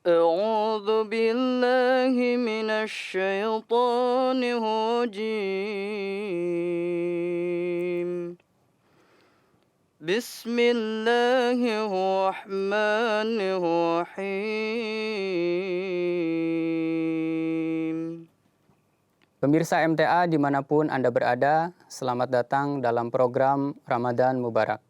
أعوذ بالله من الشيطان الرجيم. بسم الله الرحمن الرحيم. Pemirsa MTA dimanapun Anda berada, selamat datang dalam program Ramadan Mubarak.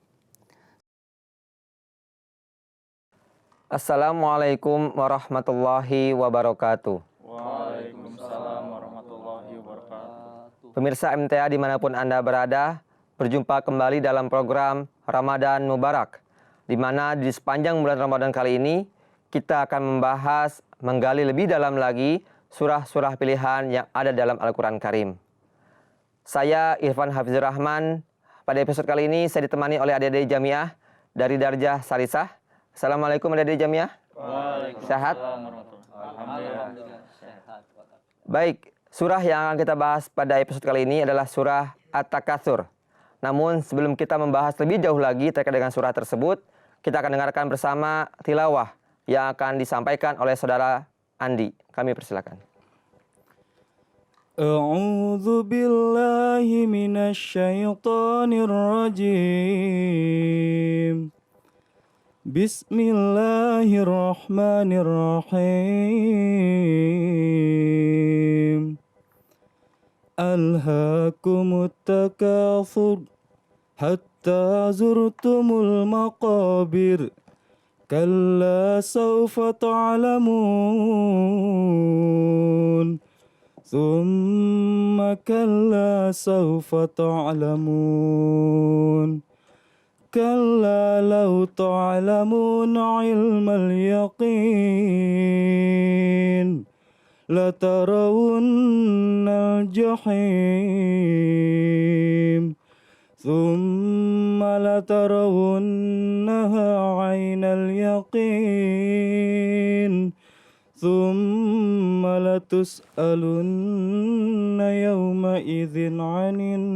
Assalamualaikum warahmatullahi wabarakatuh. Waalaikumsalam warahmatullahi wabarakatuh. Pemirsa MTA dimanapun Anda berada, berjumpa kembali dalam program Ramadan Mubarak, di mana di sepanjang bulan Ramadan kali ini kita akan membahas, menggali lebih dalam lagi surah-surah pilihan yang ada dalam Al-Quran Karim. Saya Irfan Hafizur Rahman. Pada episode kali ini saya ditemani oleh adik-adik Jamiah dari Darjah Sarisah. Assalamualaikum adik-adik Jamiah. Sehat? Alhamdulillah. Baik, surah yang akan kita bahas pada episode kali ini adalah surah At-Takatsur. Namun sebelum kita membahas lebih jauh lagi terkait dengan surah tersebut, kita akan dengarkan bersama tilawah yang akan disampaikan oleh saudara Andi. Kami persilakan. A'udzu billahi minasyaitonir rajim. Bismillahirrahmanirrahim. Alhaakumut takatsur hatta zurtumul maqabir. Kalla sawfa ta'lamun. Thumma kalla sawfa ta'lamun. Kalla law ta'lamun ilmal yaqin. Latarawunnal jahim. Thumma latarawunnaha 'ainal yaqin. Thumma latus'alunna yawma idzin 'anin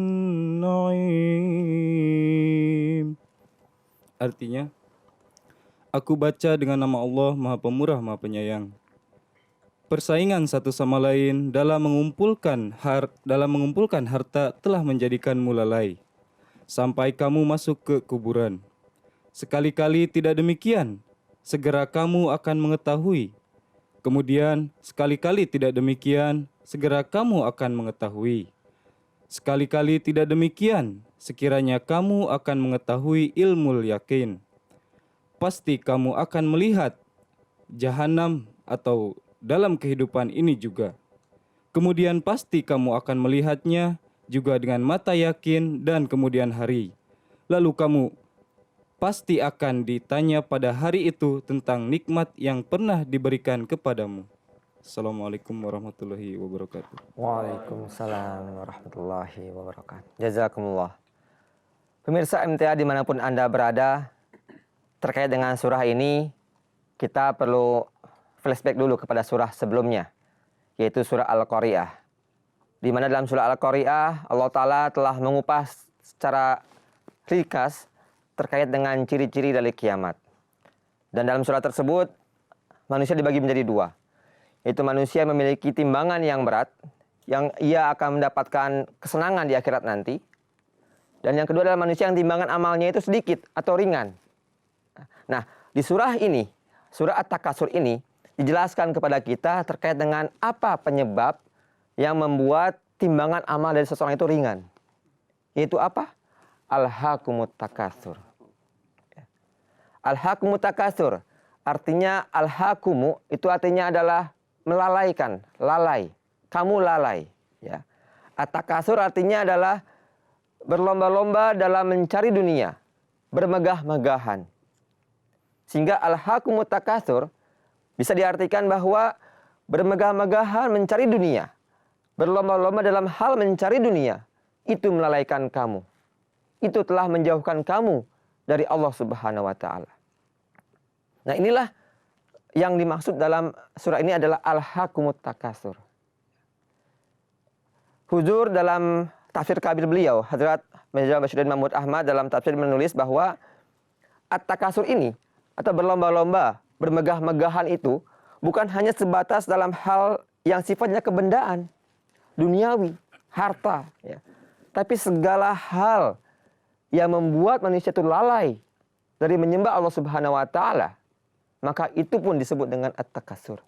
na'im. Artinya, aku baca dengan nama Allah Maha Pemurah Maha Penyayang. Persaingan satu sama lain dalam mengumpulkan harta telah menjadikanmu lalai sampai kamu masuk ke kuburan. Sekali-kali tidak demikian, segera kamu akan mengetahui. Kemudian, sekali-kali tidak demikian, segera kamu akan mengetahui. Sekali-kali tidak demikian, sekiranya kamu akan mengetahui ilmu yakin. Pasti kamu akan melihat jahanam atau dalam kehidupan ini juga. Kemudian pasti kamu akan melihatnya juga dengan mata yakin dan kemudian hari. Lalu kamu pasti akan ditanya pada hari itu tentang nikmat yang pernah diberikan kepadamu. Assalamualaikum warahmatullahi wabarakatuh. Waalaikumsalam warahmatullahi wabarakatuh. Jazakumullah. Pemirsa MTA dimanapun Anda berada, terkait dengan surah ini, kita perlu flashback dulu kepada surah sebelumnya, yaitu surah Al-Qari'ah. Di mana dalam surah Al-Qari'ah, Allah Ta'ala telah mengupas secara ringkas terkait dengan ciri-ciri dari kiamat. Dan dalam surah tersebut, manusia dibagi menjadi dua. Yaitu manusia yang memiliki timbangan yang berat, yang ia akan mendapatkan kesenangan di akhirat nanti. Dan yang kedua adalah manusia yang timbangan amalnya itu sedikit atau ringan. Nah, di surah ini, surah At-Takatsur ini, dijelaskan kepada kita terkait dengan apa penyebab yang membuat timbangan amal dari seseorang itu ringan. Yaitu apa? Alhaakumut takatsur. Alhaakumut takatsur. Artinya alhaakumu itu artinya adalah melalaikan, lalai. Kamu lalai. Ya. At-takatsur artinya adalah berlomba-lomba dalam mencari dunia. Bermegah-megahan. Sehingga alhaakumut takatsur bisa diartikan bahwa bermegah-megahan mencari dunia. Berlomba-lomba dalam hal mencari dunia. Itu melalaikan kamu. Itu telah menjauhkan kamu dari Allah Subhanahu wa Ta'ala. Nah, inilah yang dimaksud dalam surah ini adalah alhaakumut takatsur. Huzur dalam tafsir kabir beliau, Hadrat Mirza Basyuddin Mahmud Ahmad dalam tafsir menulis bahwa at-takatsur ini atau berlomba-lomba, bermegah-megahan itu bukan hanya sebatas dalam hal yang sifatnya kebendaan, duniawi, harta, ya. Tapi segala hal yang membuat manusia itu lalai dari menyembah Allah Subhanahu wa taala, maka itu pun disebut dengan at-takatsur.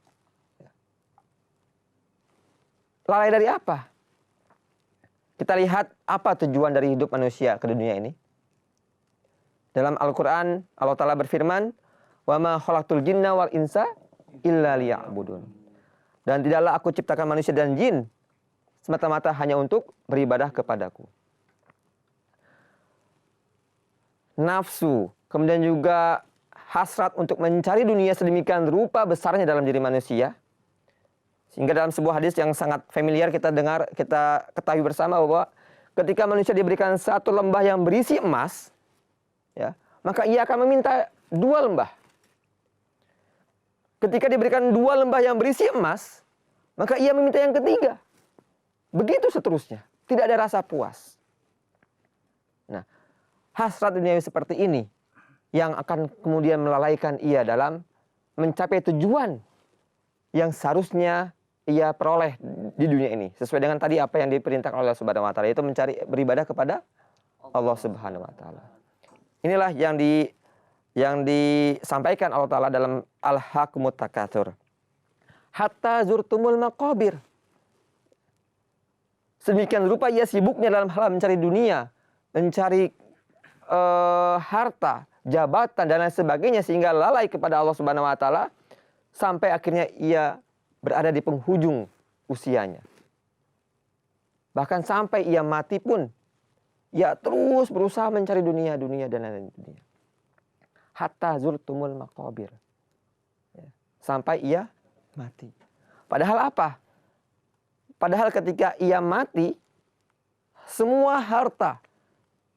Lalai dari apa? Kita lihat apa tujuan dari hidup manusia ke dunia ini. Dalam Al-Quran, Allah Ta'ala berfirman, وَمَا خَلَقْتُ الْجِنَّ وَالْإِنسَ إِلَّا لِيَعْبُدُونَ. Dan tidaklah aku ciptakan manusia dan jin semata-mata hanya untuk beribadah kepadaku. Nafsu, kemudian juga hasrat untuk mencari dunia sedemikian rupa besarnya dalam diri manusia. Sehingga dalam sebuah hadis yang sangat familiar kita dengar, kita ketahui bersama bahwa ketika manusia diberikan satu lembah yang berisi emas, ya, maka ia akan meminta 2 lembah. Ketika diberikan 2 lembah yang berisi emas, maka ia meminta yang ketiga. Begitu seterusnya. Tidak ada rasa puas. Nah, hasrat duniawi seperti ini yang akan kemudian melalaikan ia dalam mencapai tujuan yang seharusnya ia peroleh di dunia ini. Sesuai dengan tadi apa yang diperintahkan oleh Allah Subhanahu wa taala, yaitu mencari beribadah kepada Allah Subhanahu wa taala. Inilah yang disampaikan Allah Ta'ala dalam Al-Hakumut Takatsur. Hatta zurtumul maqabir. Sedemikian rupa ia sibuknya dalam hal mencari dunia, mencari harta, jabatan, dan lain sebagainya, sehingga lalai kepada Allah Subhanahu wa taala, sampai akhirnya ia berada di penghujung usianya. Bahkan sampai ia mati pun, ia terus berusaha mencari dunia dan lain-lain dunia. Hatta zurtumul maqabir. Sampai ia mati. Padahal apa? Padahal ketika ia mati, semua harta,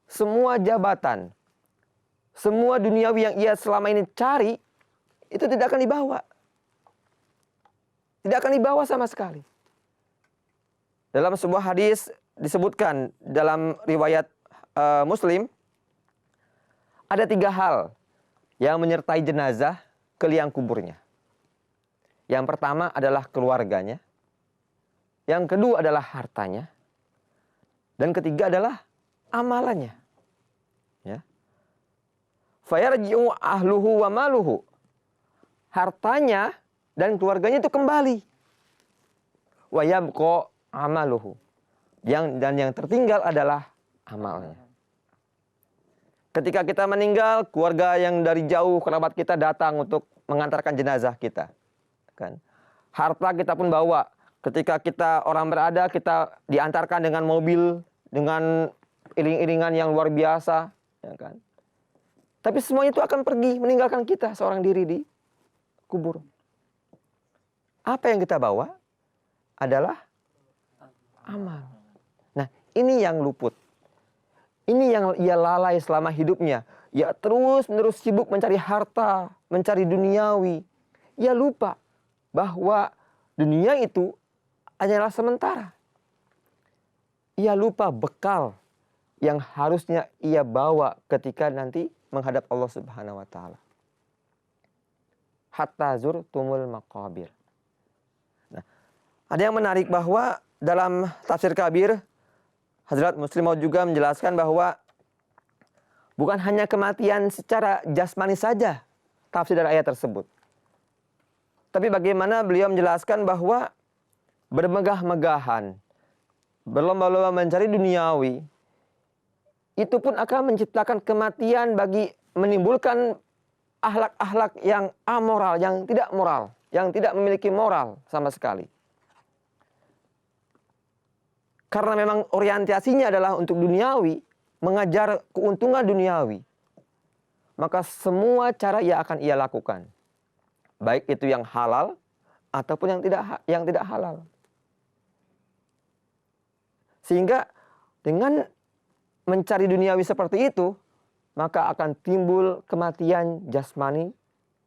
semua jabatan, semua duniawi yang ia selama ini cari, itu tidak akan dibawa. Tidak akan dibawa sama sekali. Dalam sebuah hadis disebutkan dalam riwayat Muslim, ada 3 hal yang menyertai jenazah ke liang kuburnya. Yang pertama adalah keluarganya. Yang kedua adalah hartanya. Dan ketiga adalah amalannya. Ya. Fayarji'u ahluhu wa maluhu. Hartanya dan keluarganya itu kembali. Wa yabqa amaluhu. Dan yang tertinggal adalah amalnya. Ketika kita meninggal, keluarga yang dari jauh, kerabat kita datang untuk mengantarkan jenazah kita. Kan? Harta kita pun bawa. Ketika kita orang berada, kita diantarkan dengan mobil, dengan iring-iringan yang luar biasa. Ya kan? Tapi semuanya itu akan pergi, meninggalkan kita seorang diri di kubur. Apa yang kita bawa adalah amal. Nah, ini yang luput. Ini yang ia lalai selama hidupnya. Ia terus-menerus sibuk mencari harta, mencari duniawi. Ia lupa bahwa dunia itu hanyalah sementara. Ia lupa bekal yang harusnya ia bawa ketika nanti menghadap Allah Subhanahu wa taala. Hatta zurtumul maqabir. Nah, ada yang menarik bahwa dalam tafsir Kabir, Hadrat Muslim Maud juga menjelaskan bahwa bukan hanya kematian secara jasmani saja tafsir dari ayat tersebut. Tapi bagaimana beliau menjelaskan bahwa bermegah-megahan, berlomba-lomba mencari duniawi, itu pun akan menciptakan kematian bagi menimbulkan akhlak-akhlak yang amoral, yang tidak moral, yang tidak memiliki moral sama sekali. Karena memang orientasinya adalah untuk duniawi, mengajar keuntungan duniawi. Maka semua cara ia lakukan. Baik itu yang halal ataupun yang tidak halal. Sehingga dengan mencari duniawi seperti itu, maka akan timbul kematian jasmani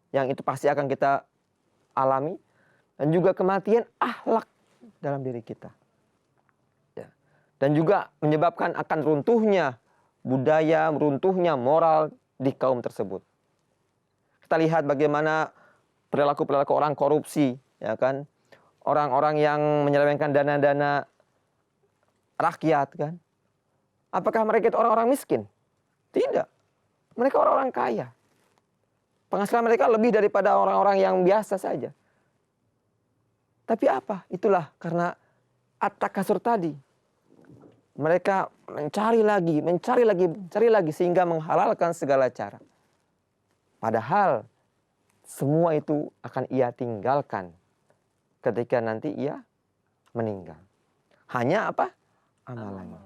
yang itu pasti akan kita alami, dan juga kematian akhlak dalam diri kita. Dan juga menyebabkan akan runtuhnya budaya, runtuhnya moral di kaum tersebut. Kita lihat bagaimana perilaku-perilaku orang korupsi, ya kan? Orang-orang yang menyelewengkan dana-dana rakyat, kan? Apakah mereka itu orang-orang miskin? Tidak. Mereka orang-orang kaya. Penghasilan mereka lebih daripada orang-orang yang biasa saja. Tapi apa? Itulah karena at-takasur tadi. Mereka mencari lagi sehingga menghalalkan segala cara. Padahal semua itu akan ia tinggalkan ketika nanti ia meninggal. Hanya apa? Amalannya.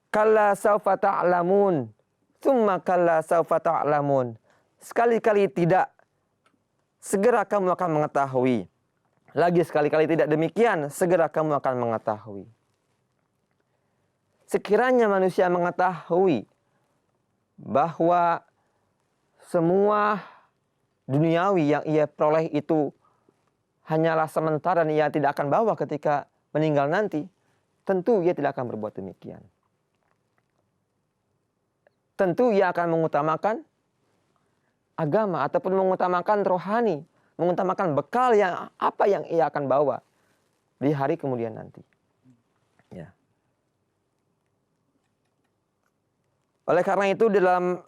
Kalla saufa ta'lamun, tsumma kalla saufa ta'lamun. Sekali-kali tidak, segera kamu akan mengetahui. Lagi sekali-kali tidak demikian, segera kamu akan mengetahui. Sekiranya manusia mengetahui bahwa semua duniawi yang ia peroleh itu hanyalah sementara dan ia tidak akan bawa ketika meninggal nanti, tentu ia tidak akan berbuat demikian. Tentu ia akan mengutamakan agama ataupun mengutamakan rohani, mengutamakan bekal yang apa yang ia akan bawa di hari kemudian nanti. Ya. Oleh karena itu di dalam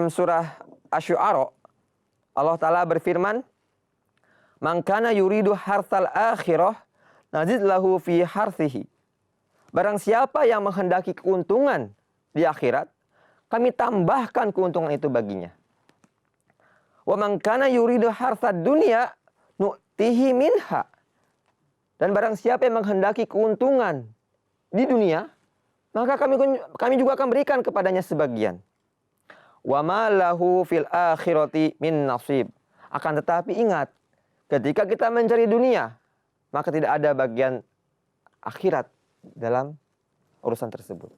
surah Asy-Syu'ara Allah Ta'ala berfirman, "Man kana yuridu hartsal akhirah nazid lahu fi hartsihi." Barang siapa yang menghendaki keuntungan di akhirat, kami tambahkan keuntungan itu baginya. Wa man kana yuridu hartsad dunya nu'tihi minha. Dan barang siapa yang menghendaki keuntungan di dunia, maka kami juga akan berikan kepadanya sebagian. Wa ma lahu fil akhirati min nasib. Akan tetapi ingat, ketika kita mencari dunia, maka tidak ada bagian akhirat dalam urusan tersebut.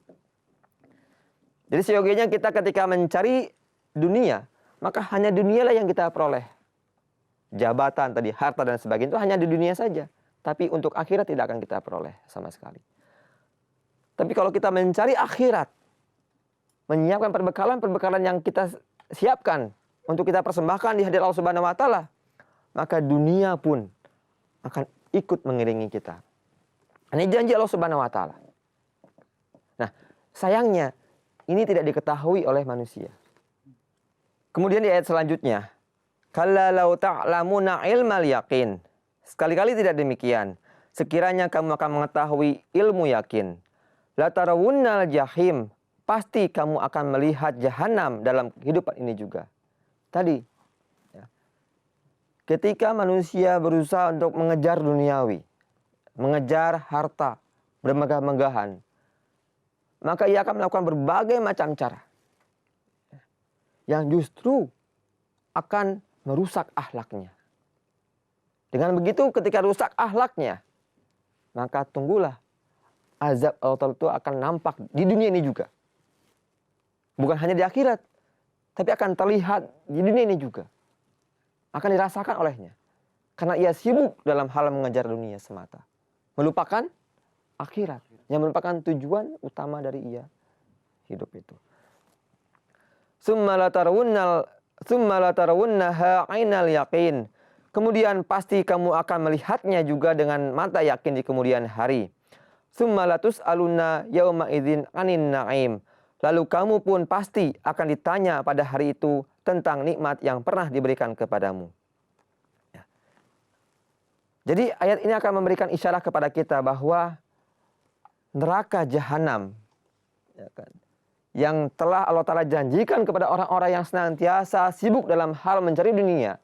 Jadi seyogianya kita ketika mencari dunia, maka hanya dunialah yang kita peroleh. Jabatan tadi, harta dan sebagainya itu hanya di dunia saja. Tapi untuk akhirat tidak akan kita peroleh sama sekali. Tapi kalau kita mencari akhirat, menyiapkan perbekalan yang kita siapkan untuk kita persembahkan di hadirat Allah Subhanahu wa taala, maka dunia pun akan ikut mengiringi kita. Ini janji Allah Subhanahu wa taala. Nah, sayangnya ini tidak diketahui oleh manusia. Kemudian di ayat selanjutnya, kalla law ta'lamuna ilmal yaqin. Sekali-kali tidak demikian. Sekiranya kamu akan mengetahui ilmu yakin, la tarawunnal jahim. Pasti kamu akan melihat jahanam dalam kehidupan ini juga. Tadi, ya, ketika manusia berusaha untuk mengejar duniawi, mengejar harta, bermegah-megahan, maka ia akan melakukan berbagai macam cara yang justru akan merusak akhlaknya. Dengan begitu, ketika rusak akhlaknya, maka tunggulah azab Allah itu akan nampak di dunia ini juga. Bukan hanya di akhirat, tapi akan terlihat di dunia ini juga. Akan dirasakan olehnya. Karena ia sibuk dalam hal mengejar dunia semata. Melupakan akhirat. Yang merupakan tujuan utama dari ia hidup itu. Summa la tarawunnaha 'ainal yaqin. Kemudian pasti kamu akan melihatnya juga dengan mata yakin di kemudian hari. Summa la tus'alunna yauma idzin 'anin na'im. Lalu kamu pun pasti akan ditanya pada hari itu tentang nikmat yang pernah diberikan kepadamu. Ya. Jadi ayat ini akan memberikan isyarat kepada kita bahwa neraka jahanam, ya kan, yang telah Allah Ta'ala janjikan kepada orang-orang yang senantiasa sibuk dalam hal mencari dunia,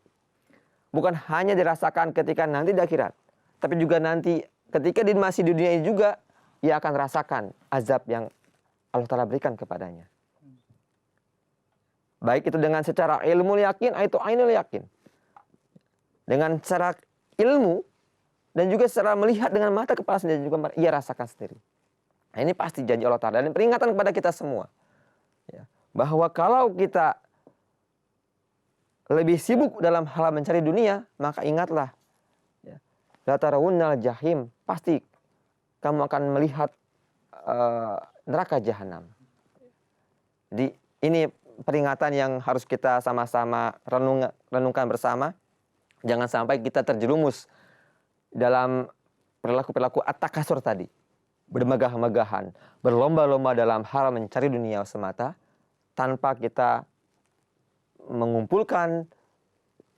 bukan hanya dirasakan ketika nanti di akhirat, tapi juga nanti ketika masih di dunia ini juga, ia akan rasakan azab yang Allah Ta'ala berikan kepadanya. Baik itu dengan secara ilmu yakin, atau ainul yakin. Dengan secara ilmu, dan juga secara melihat dengan mata kepala sendiri, juga ia rasakan sendiri. Nah, ini pasti janji Allah Ta'ala, dan peringatan kepada kita semua. Ya, bahwa kalau kita lebih sibuk dalam hal mencari dunia, maka ingatlah. Ya, la tarawunnal jahim, pasti kamu akan melihat neraka jahanam. Jadi ini peringatan yang harus kita sama-sama renungkan bersama. Jangan sampai kita terjerumus dalam perilaku-perilaku at-takasur tadi. Bermegah-megahan, berlomba-lomba dalam hal mencari dunia semata, tanpa kita mengumpulkan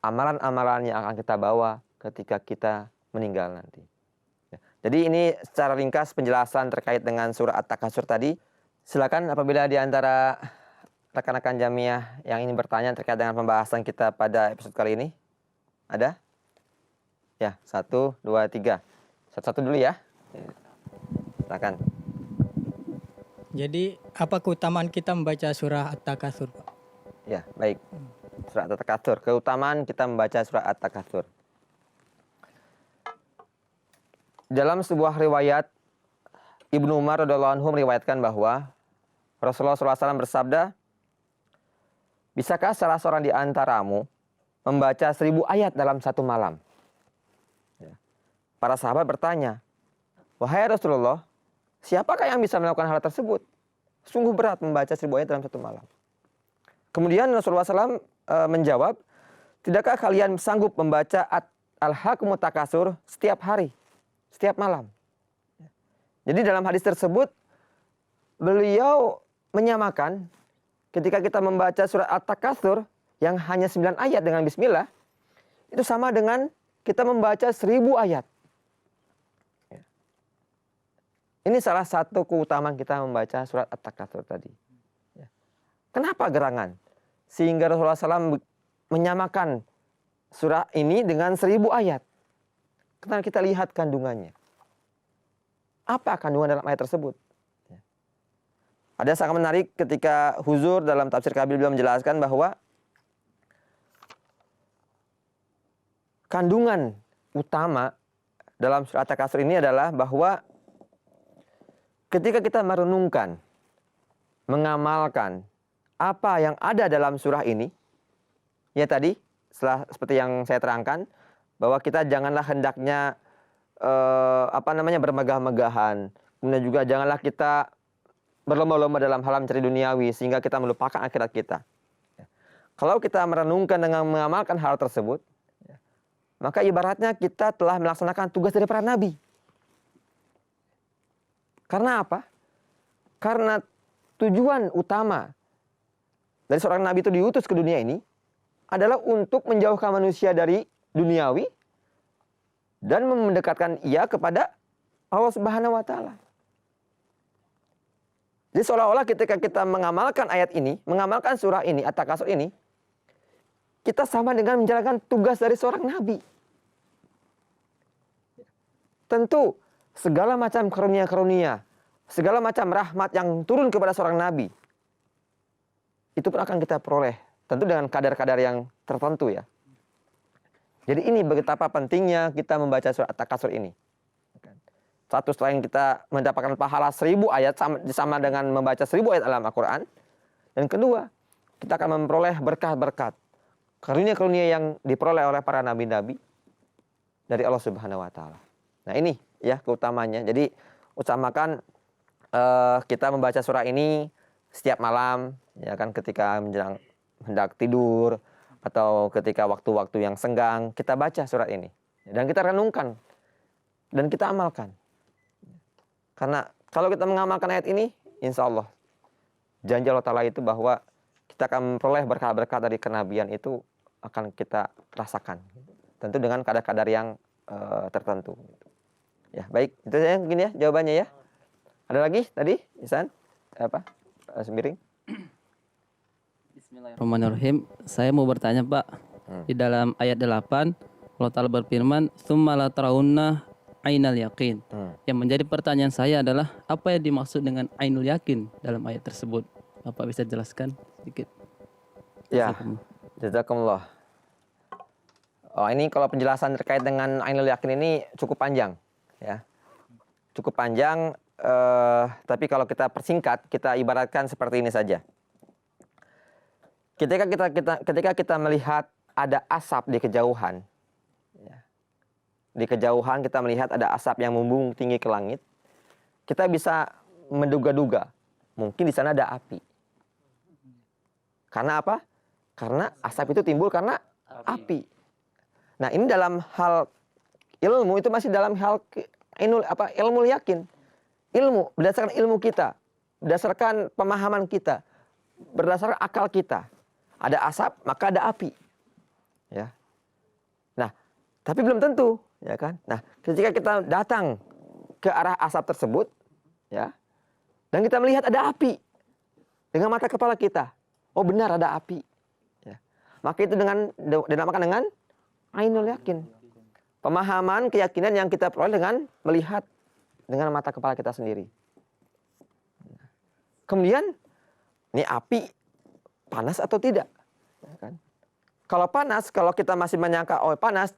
amalan-amalan yang akan kita bawa ketika kita meninggal nanti. Jadi ini secara ringkas penjelasan terkait dengan surah At-Takasur tadi. Silakan apabila di antara rekan-rekan jamiah yang ingin bertanya terkait dengan pembahasan kita pada episode kali ini. Ada? Ya, 1, 2, 3. Satu-satu dulu ya. Silakan. Jadi apa keutamaan kita membaca surah At-Takasur, Pak? Ya, baik. Surah At-Takasur. Keutamaan kita membaca surah At-Takasur. Dalam sebuah riwayat, Ibnu Umar radhiyallahu anhu meriwayatkan bahwa Rasulullah SAW bersabda, bisakah salah seorang di antaramu membaca 1000 ayat dalam satu malam? Ya. Para sahabat bertanya, wahai Rasulullah, siapakah yang bisa melakukan hal tersebut? Sungguh berat membaca 1000 ayat dalam satu malam. Kemudian Rasulullah SAW menjawab, tidakkah kalian sanggup membaca Al-Hakumut Takasur setiap hari, setiap malam? Jadi dalam hadis tersebut, beliau menyamakan ketika kita membaca surat At-Takasur yang hanya 9 ayat dengan bismillah, itu sama dengan kita membaca 1000 ayat. Ini salah satu keutamaan kita membaca surat At-Takasur tadi. Kenapa gerangan? Sehingga Rasulullah SAW menyamakan surah ini dengan 1000 ayat. Karena kita lihat kandungannya. Apa kandungan dalam ayat tersebut? Ada sangat menarik ketika Huzur dalam tafsir Kabil beliau menjelaskan bahwa kandungan utama dalam surat At-Takasur ini adalah bahwa ketika kita merenungkan, mengamalkan apa yang ada dalam surah ini, ya tadi, seperti yang saya terangkan, bahwa kita janganlah hendaknya bermegah-megahan. Kemudian juga janganlah kita berlomba-lomba dalam hal mencari duniawi sehingga kita melupakan akhirat kita. Kalau kita merenungkan dengan mengamalkan hal tersebut, maka ibaratnya kita telah melaksanakan tugas dari para nabi. Karena apa? Karena tujuan utama dari seorang nabi itu diutus ke dunia ini adalah untuk menjauhkan manusia dari duniawi dan mendekatkan ia kepada Allah Subhanahu wa taala. Jadi seolah-olah ketika kita mengamalkan ayat ini, mengamalkan surah ini, At-Takasur ini, kita sama dengan menjalankan tugas dari seorang nabi. Tentu segala macam karunia-karunia, segala macam rahmat yang turun kepada seorang nabi, itu pun akan kita peroleh. Tentu dengan kadar-kadar yang tertentu ya. Jadi ini betapa pentingnya kita membaca surat At-Takasur ini. Satu, selain kita mendapatkan pahala 1000 ayat sama dengan membaca 1000 ayat dalam Al-Quran. Dan kedua, kita akan memperoleh berkat-berkat, karunia-karunia yang diperoleh oleh para nabi-nabi dari Allah Subhanahu wa taala. Nah, ini ya keutamanya. Jadi utamakan kita membaca surah ini setiap malam, ya kan, ketika menjelang hendak tidur atau ketika waktu-waktu yang senggang, kita baca surat ini dan kita renungkan dan kita amalkan. Karena kalau kita mengamalkan ayat ini, insya Allah janji Allah Ta'ala itu bahwa kita akan memperoleh berkah-berkah dari kenabian itu akan kita rasakan. Tentu dengan kadar-kadar yang tertentu. Ya, baik, itu saja mungkin ya jawabannya ya. Ada lagi tadi, Ihsan? Apa? Semiring? Bismillahirrahmanirrahim. Saya mau bertanya, Pak. Di dalam ayat 8, Allah Ta'ala berfirman, "Tsumma la tarawunna ainal yaqin." Yang menjadi pertanyaan saya adalah, apa yang dimaksud dengan ainul yakin dalam ayat tersebut? Bapak bisa jelaskan sedikit? Ya, jazakumullah. Oh, ini kalau penjelasan terkait dengan ainul yakin ini cukup panjang, ya. Cukup panjang, tapi kalau kita persingkat, kita ibaratkan seperti ini saja. Ketika kita melihat ada asap di kejauhan, ya, di kejauhan kita melihat ada asap yang membumbung tinggi ke langit, kita bisa menduga-duga mungkin di sana ada api. Karena apa? Karena asap itu timbul karena api. Nah, ini dalam hal ilmu itu masih dalam hal ilmu yakin. Ilmu berdasarkan ilmu kita, berdasarkan pemahaman kita, berdasarkan akal kita. Ada asap, maka ada api. Ya. Nah, tapi belum tentu, ya kan? Nah, ketika kita datang ke arah asap tersebut, ya, dan kita melihat ada api dengan mata kepala kita, oh benar ada api, ya. Maka itu dinamakan dengan ainul yakin. Pemahaman, keyakinan yang kita peroleh dengan melihat dengan mata kepala kita sendiri. Kemudian, ini api panas atau tidak? Ya kan? Kalau panas, kalau kita masih menyangka oh panas,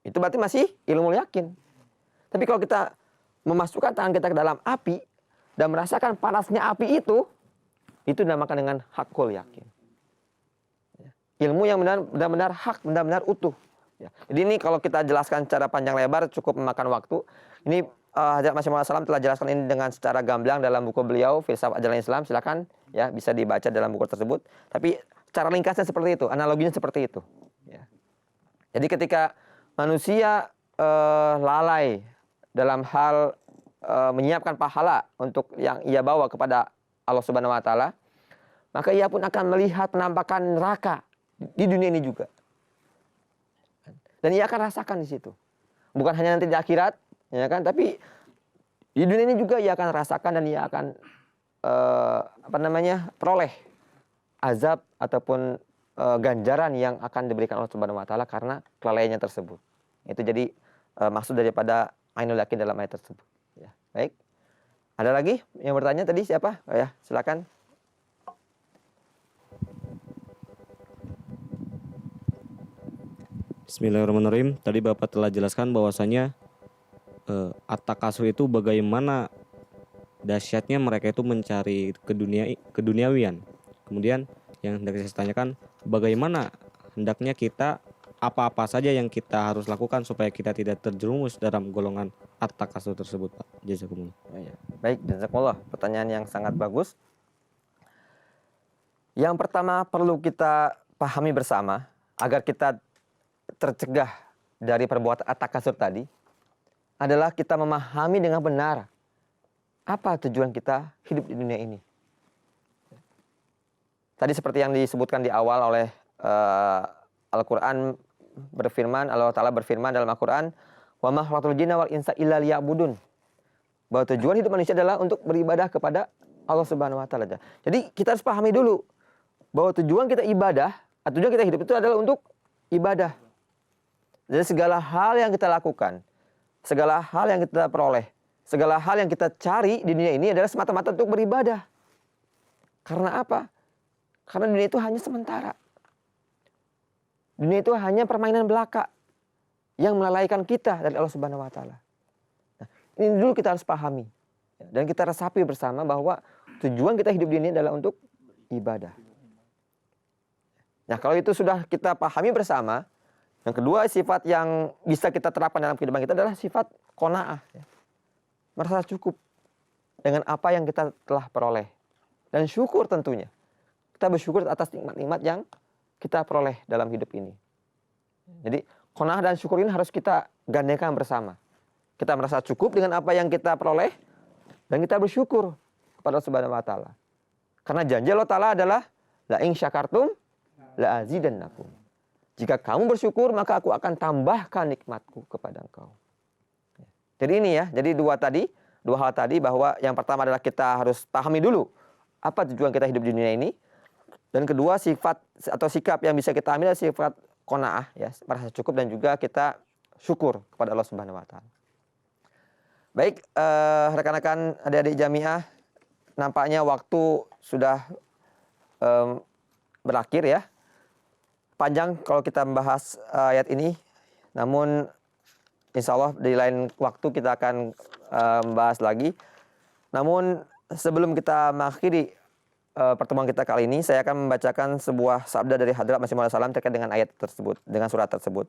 itu berarti masih ilmu yakin. Tapi kalau kita memasukkan tangan kita ke dalam api dan merasakan panasnya api itu dinamakan dengan hakul yakin. Ya. Ilmu yang benar-benar hak, benar-benar utuh. Ya. Jadi ini kalau kita jelaskan secara panjang lebar cukup memakan waktu. Ini Hadrat Masih Maud telah jelaskan ini dengan secara gamblang dalam buku beliau Filsafat Ajaran Islam. Silakan ya bisa dibaca dalam buku tersebut. Tapi cara ringkasnya seperti itu, analoginya seperti itu. Ya. Jadi ketika manusia lalai dalam hal menyiapkan pahala untuk yang ia bawa kepada Allah Subhanahu Wa Taala, maka ia pun akan melihat penampakan neraka di dunia ini juga. Dan ia akan rasakan di situ. Bukan hanya nanti di akhirat, ya kan? Tapi di dunia ini juga ia akan rasakan dan ia akan peroleh azab ataupun ganjaran yang akan diberikan Allah Subhanahu Wa Taala karena kelalaiannya tersebut. Itu jadi maksud daripada ainul yakin dalam ayat tersebut. Ya, baik. Ada lagi yang bertanya tadi siapa? Oh ya, silakan. Bismillahirrahmanirrahim. Tadi Bapak telah jelaskan bahwasanya at-takasur itu bagaimana dahsyatnya mereka itu mencari keduniawian. Kemudian yang hendak saya tanyakan, bagaimana hendaknya kita apa-apa saja yang kita harus lakukan supaya kita tidak terjerumus dalam golongan at-takasur tersebut, Pak. Jazakumullah. Oh, ya. Baik, jazakumullah. Pertanyaan yang sangat bagus. Yang pertama perlu kita pahami bersama agar kita tercegah dari perbuatan at-takasur tadi adalah kita memahami dengan benar apa tujuan kita hidup di dunia ini. Tadi seperti yang disebutkan di awal oleh Al-Quran berfirman, Allah Ta'ala berfirman dalam Al-Quran, wa ma khalaqtul jinna wal insa illa liya'budun. Bahwa tujuan hidup manusia adalah untuk beribadah kepada Allah Subhanahu Wa Ta'ala. Jadi kita harus pahami dulu bahwa tujuan kita ibadah, tujuan kita hidup itu adalah untuk ibadah. Jadi segala hal yang kita lakukan, segala hal yang kita peroleh, segala hal yang kita cari di dunia ini adalah semata-mata untuk beribadah. Karena apa? Karena dunia itu hanya sementara. Dunia itu hanya permainan belaka yang melalaikan kita dari Allah Subhanahu Wa Taala. Nah, ini dulu kita harus pahami dan kita resapi bersama bahwa tujuan kita hidup di dunia adalah untuk ibadah. Nah, kalau itu sudah kita pahami bersama, yang kedua sifat yang bisa kita terapkan dalam kehidupan kita adalah sifat qanaah. Merasa cukup dengan apa yang kita telah peroleh dan syukur tentunya. Kita bersyukur atas nikmat-nikmat yang kita peroleh dalam hidup ini. Jadi qanaah dan syukur ini harus kita gandengkan bersama. Kita merasa cukup dengan apa yang kita peroleh dan kita bersyukur kepada Allah Subhanahu Wa Taala. Karena janji Allah Ta'ala adalah la in syakartum la azidannakum. Jika kamu bersyukur maka aku akan tambahkan nikmatku kepada engkau. Jadi ini ya, jadi dua hal tadi bahwa yang pertama adalah kita harus pahami dulu apa tujuan kita hidup di dunia ini. Dan kedua sifat atau sikap yang bisa kita ambil adalah sifat qanaah ya, merasa cukup dan juga kita syukur kepada Allah Subhanahu Wa Taala. Baik, rekan-rekan adik-adik jamiah, nampaknya waktu sudah berakhir ya. Panjang kalau kita membahas ayat ini, namun insya Allah di lain waktu kita akan membahas lagi. Namun sebelum kita mengakhiri pertemuan kita kali ini, saya akan membacakan sebuah sabda dari Hadrat Masih Maud terkait dengan ayat tersebut, dengan surat tersebut.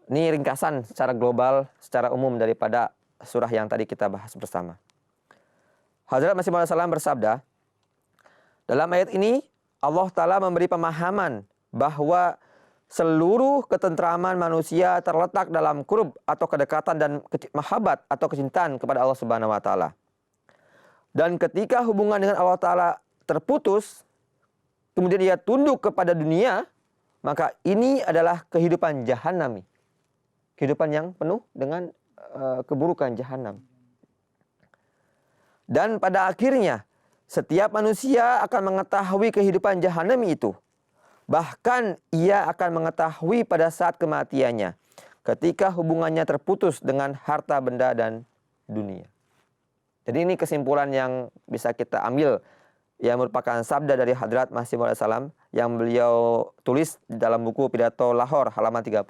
Ini ringkasan secara global, secara umum daripada surah yang tadi kita bahas bersama. Hadrat Masih Maud bersabda, dalam ayat ini Allah Ta'ala memberi pemahaman bahwa seluruh ketentraman manusia terletak dalam qurb atau kedekatan dan mahabbat atau kecintaan kepada Allah Subhanahu wa taala. Dan ketika hubungan dengan Allah Ta'ala terputus, kemudian dia tunduk kepada dunia, maka ini adalah kehidupan jahanami. Kehidupan yang penuh dengan keburukan jahanam. Dan pada akhirnya, setiap manusia akan mengetahui kehidupan jahanami itu. Bahkan ia akan mengetahui pada saat kematiannya, ketika hubungannya terputus dengan harta benda dan dunia. Jadi ini kesimpulan yang bisa kita ambil, yang merupakan sabda dari Hadrat Masih Maud Salam yang beliau tulis di dalam buku Pidato Lahore halaman 34.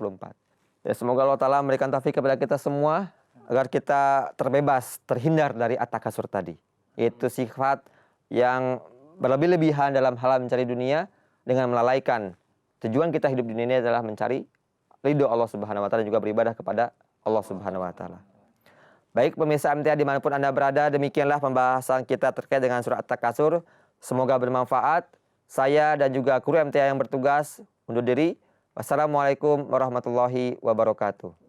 Ya, semoga Allah Ta'ala memberikan taufik kepada kita semua agar kita terbebas, terhindar dari at-takasur tadi. Itu sifat yang berlebih-lebihan dalam hal mencari dunia dengan melalaikan tujuan kita hidup di dunia ini adalah mencari ridho Allah Subhanahu wa taala dan juga beribadah kepada Allah Subhanahu wa taala. Baik pemirsa MTA dimanapun Anda berada, demikianlah pembahasan kita terkait dengan surah At-Takasur. Semoga bermanfaat. Saya dan juga kru MTA yang bertugas undur diri. Wassalamualaikum warahmatullahi wabarakatuh.